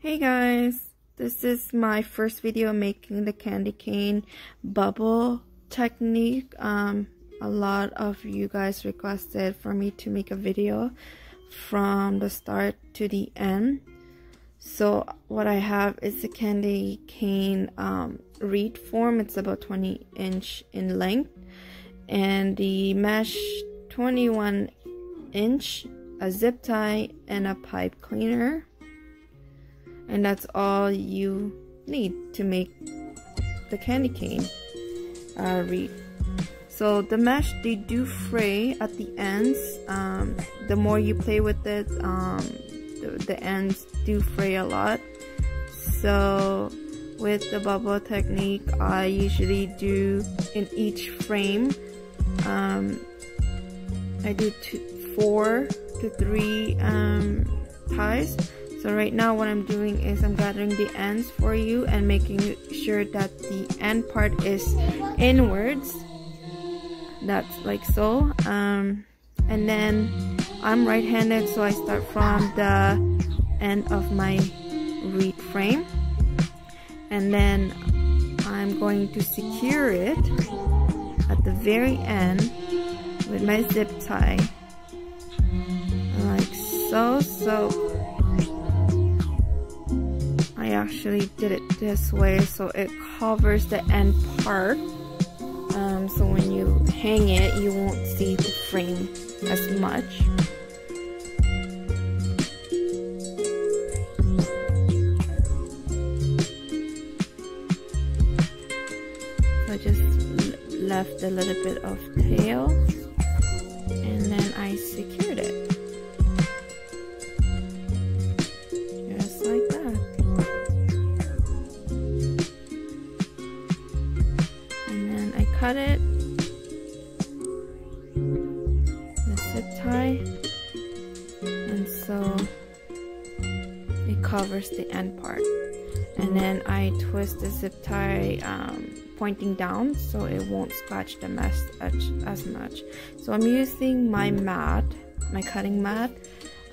Hey guys, this is my first video making the candy cane bubble technique. A lot of you guys requested for me to make a video from the start to the end. So what I have is the candy cane wreath form. It's about 20 inch in length, and the mesh 21 inch, a zip tie, and a pipe cleaner. And that's all you need to make the candy cane wreath. So the mesh, they do fray at the ends. The more you play with it, the ends do fray a lot. So with the bubble technique, I usually do in each frame, I do 4 to 3 ties. So right now what I'm doing is I'm gathering the ends for you and making sure that the end part is inwards. That's like so. And then I'm right-handed, so I start from the end of my wreath frame. And then I'm going to secure it at the very end with my zip tie. Like so. I actually did it this way so it covers the end part, so when you hang it you won't see the frame as much. So I just left a little bit of tail and then I secured it. Cut it, the zip tie, and so it covers the end part. And then I twist the zip tie pointing down so it won't scratch the mesh as much. So I'm using my mat, my cutting mat,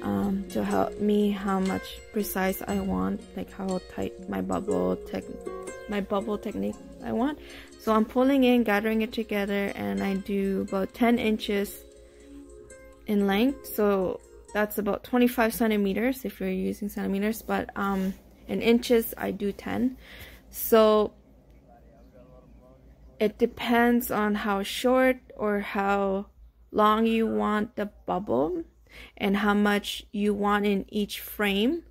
to help me how much precise I want, like how tight my bubble technique I want. So I'm pulling in, gathering it together, and I do about 10 inches in length. So that's about 25 centimeters if you're using centimeters, but in inches I do 10. So it depends on how short or how long you want the bubble and how much you want in each frame.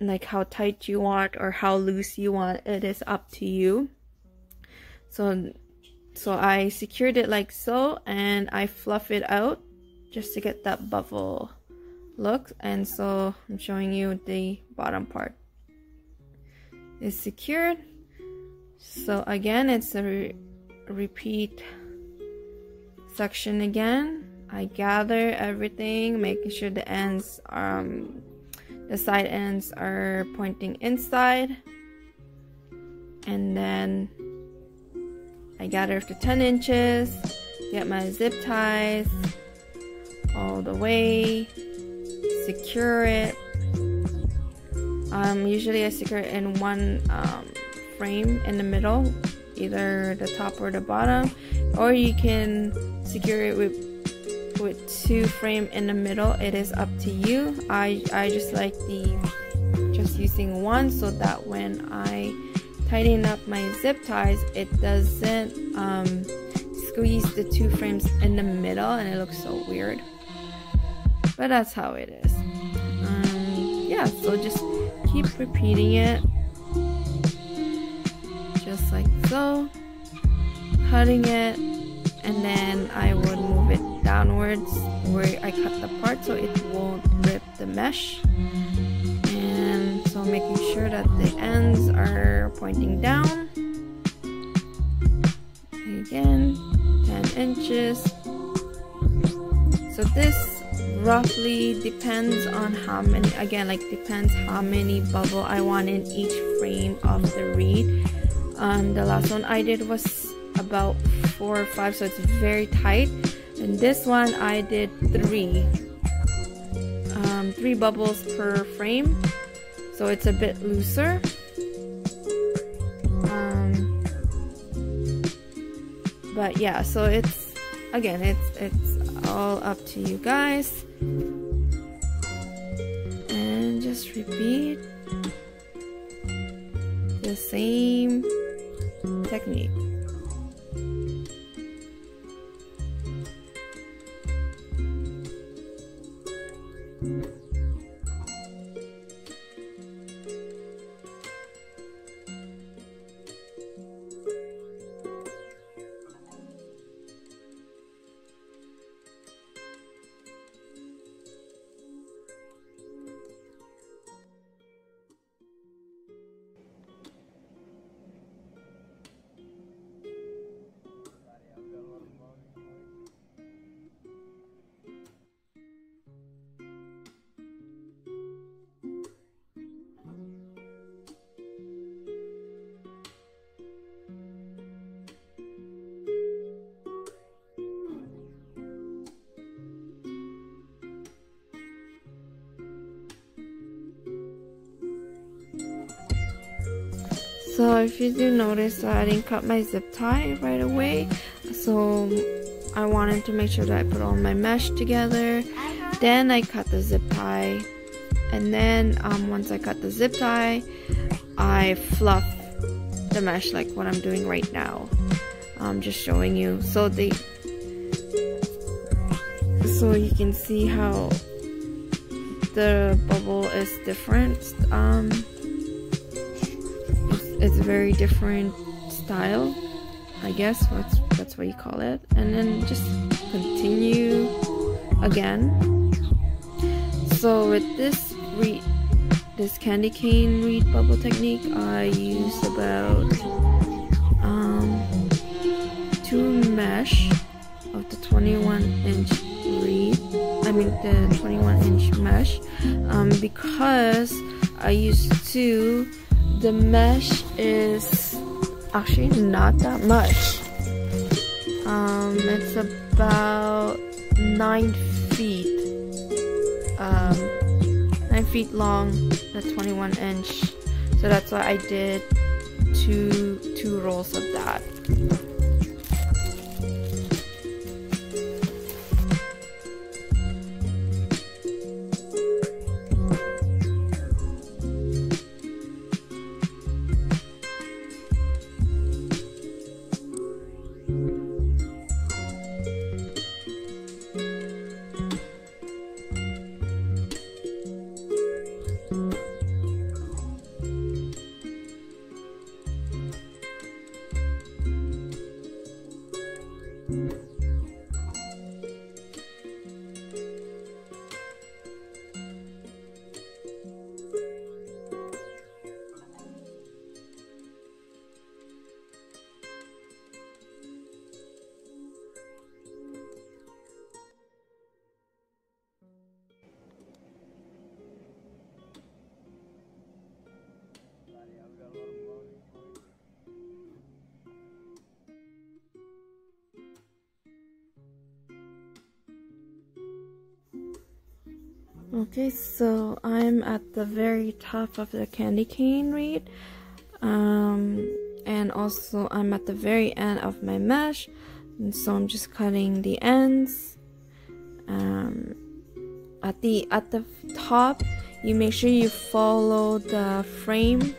Like how tight you want or how loose you want, it is up to you. So I secured it like so, and I fluff it out just to get that bubble look. And so I'm showing you the bottom part is secured. So again, it's a repeat section again. I gather everything, making sure the ends the side ends are pointing inside, and then I gather up to 10 inches, get my zip ties all the way, secure it. Usually I secure it in one frame in the middle, either the top or the bottom, or you can secure it with 2 frame in the middle. It is up to you. I just like just using one, so that when I tighten up my zip ties it doesn't squeeze the 2 frames in the middle and it looks so weird, but that's how it is. Yeah, so just keep repeating it just like so, cutting it, and then I would move it downwards where I cut the part so it won't rip the mesh. And so making sure that the ends are pointing down. Again, 10 inches. So this roughly depends on how many, again, like depends how many bubble I want in each frame of the wreath. The last one I did was about 4 or 5, so it's very tight. And this one I did 3. 3 bubbles per frame, so it's a bit looser. But yeah, so it's all up to you guys, and just repeat the same technique. So if you do notice, I didn't cut my zip tie right away, so I wanted to make sure that I put all my mesh together. Then I cut the zip tie, and then once I cut the zip tie, I fluff the mesh like what I'm doing right now. I'm just showing you so you can see how the bubble is different. It's a very different style, I guess. That's what you call it. And then just continue again. So with this candy cane wreath bubble technique, I used about 2 mesh of the 21-inch wreath. I mean the 21-inch mesh, because I used to. The mesh is actually not that much. It's about 9 feet. 9 feet long, the 21-inch. So that's why I did two rolls of that. Okay, so I'm at the very top of the candy cane wreath, and also I'm at the very end of my mesh, and so I'm just cutting the ends. At the top, you make sure you follow the frame,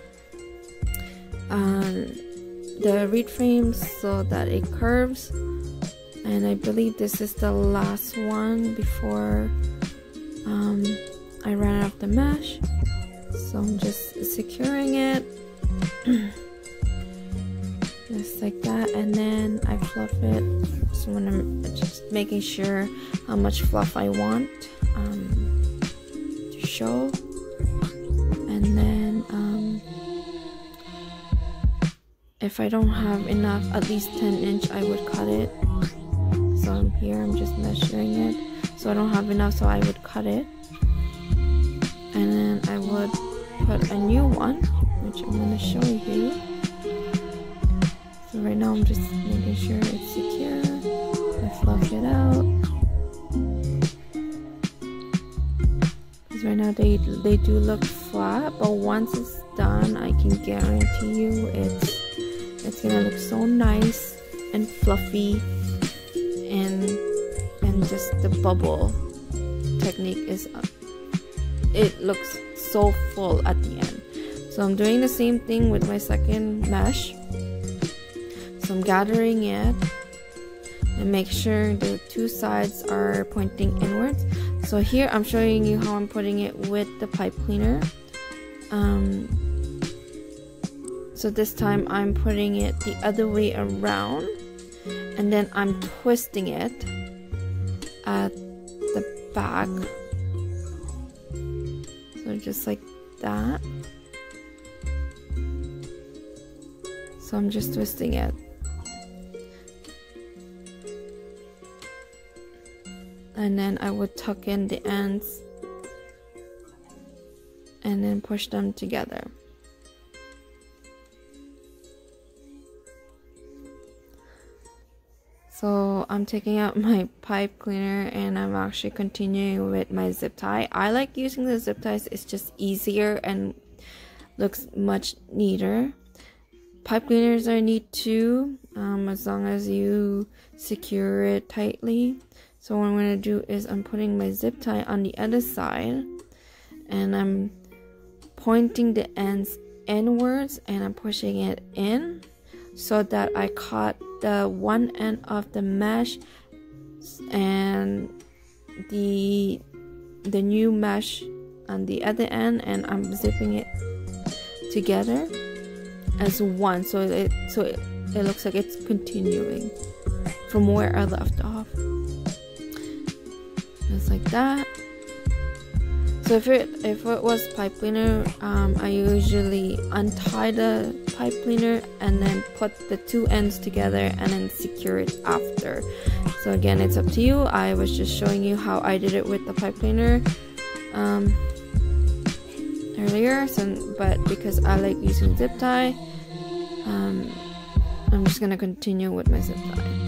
the wreath frame, so that it curves. And I believe this is the last one before I ran out of the mesh, so I'm just securing it just like that, and then I fluff it. So when I'm just making sure how much fluff I want to show, and then if I don't have enough, at least 10-inch, I would cut it. So I'm just measuring it. So I don't have enough, so I would cut it, and then I would put a new one, which I'm going to show you. So right now I'm just making sure it's secure. I fluff it out, because now they do look flat, but once it's done, I can guarantee you it's gonna look so nice and fluffy, and just the bubble technique is it looks so full at the end. So I'm doing the same thing with my second mesh. So I'm gathering it and make sure the two sides are pointing inwards. So here I'm showing you how I'm putting it with the pipe cleaner. So this time I'm putting it the other way around, and then I'm twisting it at the back. So just like that. So I'm just twisting it. And then I would tuck in the ends and then push them together. So I'm taking out my pipe cleaner and I'm actually continuing with my zip tie. I like using the zip ties, it's just easier and looks much neater. Pipe cleaners are neat too, as long as you secure it tightly. So what I'm going to do is I'm putting my zip tie on the other side and I'm pointing the ends inwards and I'm pushing it in so that I caught the one end of the mesh and the new mesh on the other end, and I'm zipping it together as one, so it looks like it's continuing from where I left off, just like that. So if it was pipe cleaner, I usually untie the pipe cleaner and then put the two ends together and then secure it after. So again, it's up to you. I was just showing you how I did it with the pipe cleaner earlier. But because I like using zip tie, I'm just gonna continue with my zip tie.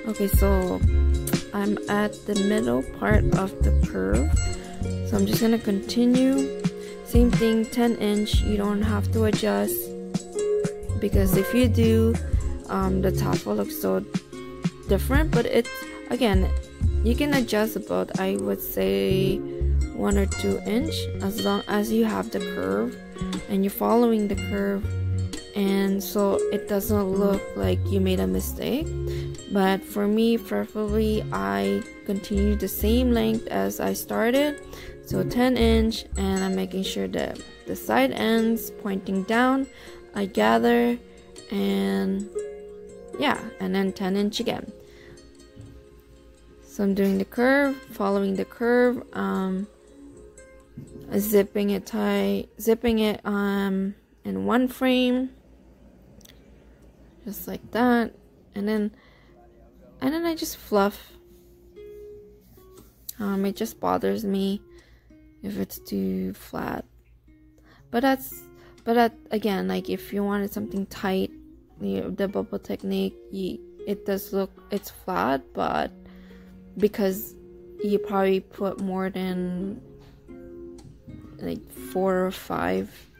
Okay, so I'm at the middle part of the curve, so I'm just gonna continue. Same thing, 10-inch. You don't have to adjust, because if you do, the top will look so different. But it's, again, you can adjust about, I would say, 1 or 2 inch, as long as you have the curve and you're following the curve, and so it doesn't look like you made a mistake. But for me, preferably, I continue the same length as I started, so 10-inch, and I'm making sure that the side ends pointing down. I gather, and yeah, and then 10-inch again. So I'm doing the curve, following the curve, zipping it in one frame, just like that, and then I just fluff. It just bothers me if it's too flat, but again, like if you wanted something tight, the bubble technique, it does look, it's flat, but because you probably put more than like 4 or 5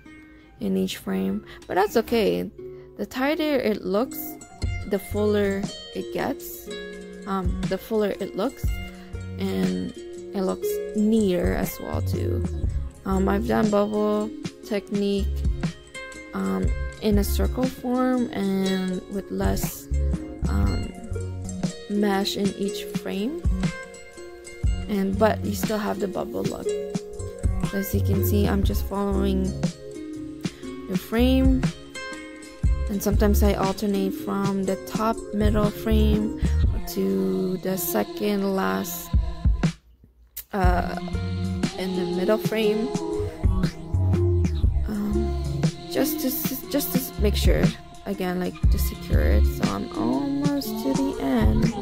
in each frame, but that's okay. The tighter it looks, the fuller it gets, the fuller it looks, and it looks neater as well too. I've done bubble technique in a circle form and with less mesh in each frame, but you still have the bubble look. So as you can see, I'm just following the frame And sometimes I alternate from the top middle frame to the second last in the middle frame, just to make sure, again, like to secure it. So I'm almost to the end.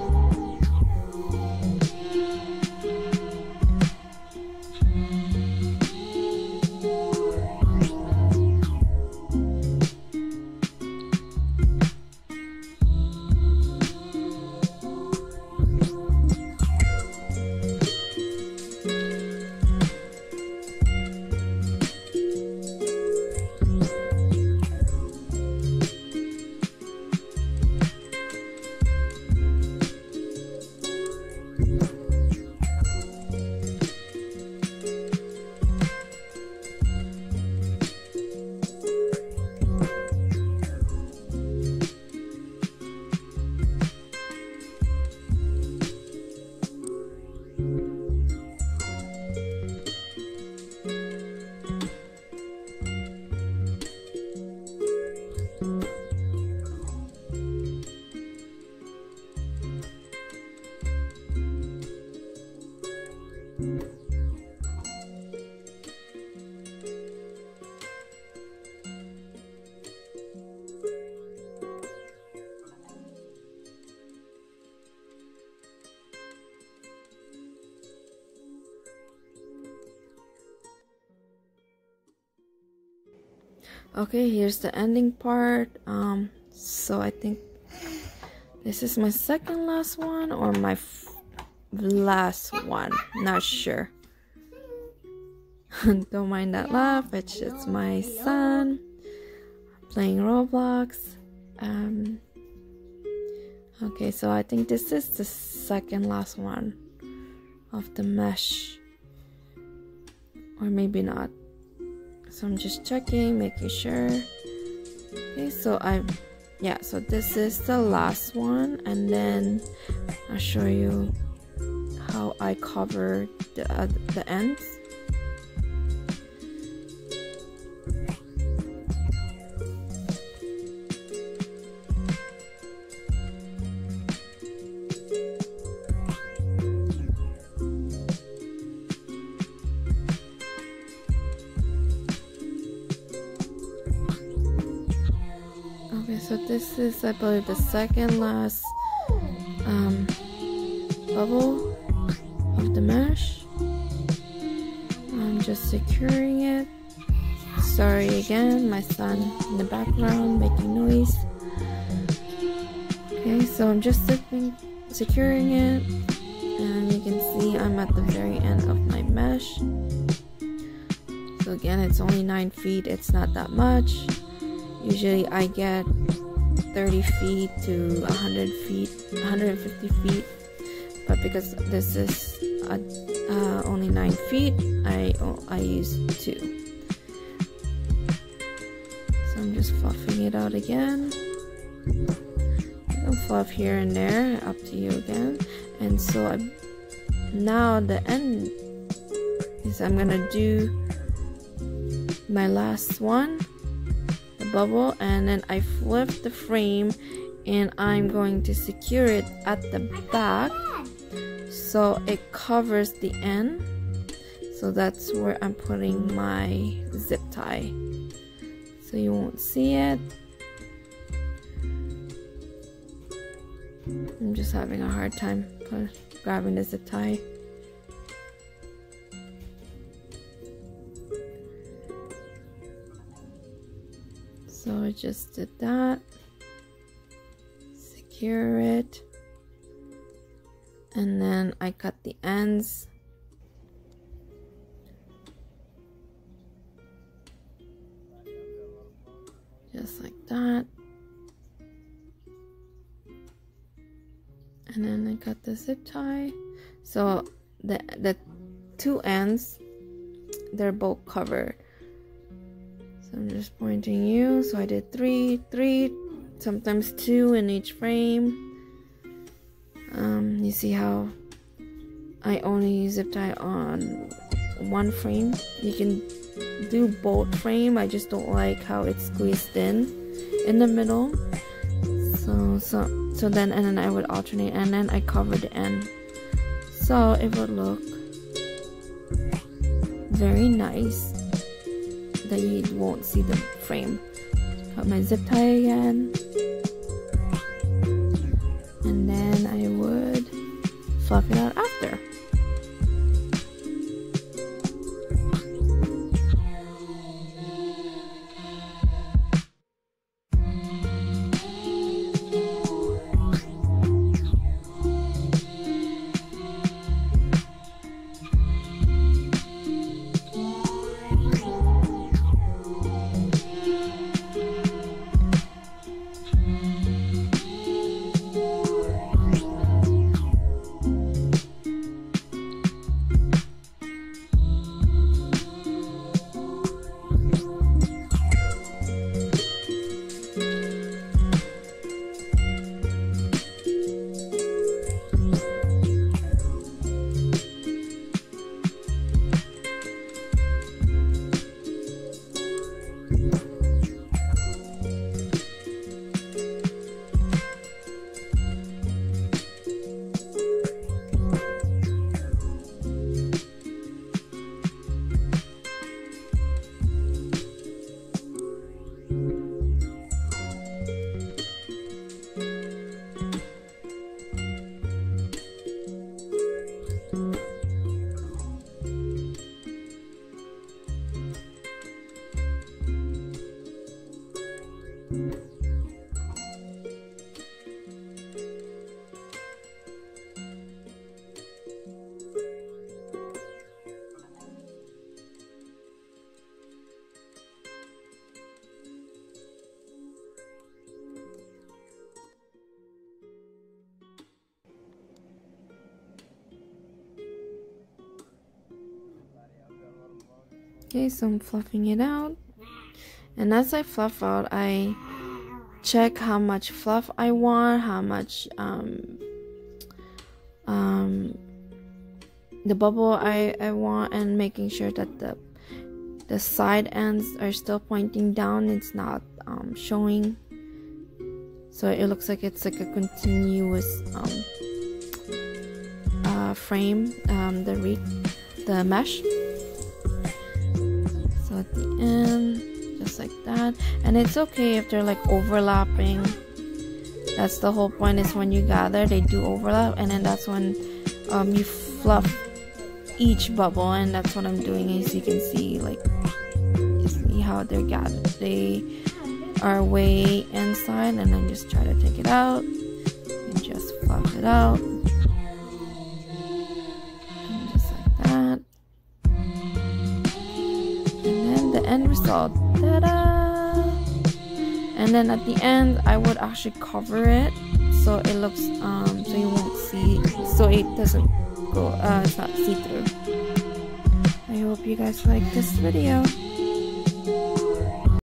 Okay, here's the ending part. So I think this is my second last one or my last one, not sure. Don't mind that laugh, it's just my son playing Roblox. Okay, so I think this is the second last one of the mesh, or maybe not. So I'm just checking, making sure. Okay, so so this is the last one, and then I'll show you how I cover the ends. So this is, I believe, the second last bubble of the mesh. I'm just securing it. Sorry again, my son in the background making noise. Okay, so I'm just securing it, and you can see I'm at the very end of my mesh. So again, it's only 9 feet, it's not that much. Usually I get 30 feet to 100 feet, 150 feet, but because this is only 9 feet, I use 2. So I'm just fluffing it out again. You can fluff here and there, up to you again. And so now the end is I'm gonna do my last one, bubble, and then I flip the frame and I'm going to secure it at the back so it covers the end. So that's where I'm putting my zip tie, so you won't see it. I'm just having a hard time grabbing the zip tie. So I just did that, secure it, and then I cut the ends. Just like that. And then I cut the zip tie. So the 2 ends, they're both covered. So I'm just pointing you. So I did 3, sometimes 2 in each frame. You see how I only zip tie on 1 frame. You can do both frame. I just don't like how it's squeezed in. in the middle. So then I would alternate, and then I cover the end, so it would look very nice that you won't see the frame. Cut my zip tie again, and then I would fluff it out after. Okay, so I'm fluffing it out, and as I fluff out, I check how much fluff I want, how much the bubble I want, and making sure that the side ends are still pointing down. It's not showing, so it looks like it's like a continuous frame, the mesh. So at the end, just like that, and it's okay if they're like overlapping. That's the whole point, is when you gather, they do overlap, and then that's when you fluff each bubble, and that's what I'm doing. As you can see, like, you see how they're gathered, they are way inside, and then just try to take it out and just fluff it out, and just like that. End result, ta-da! And then at the end, I would actually cover it so it looks so you won't see, so it doesn't go it's not see-through. I hope you guys like this video.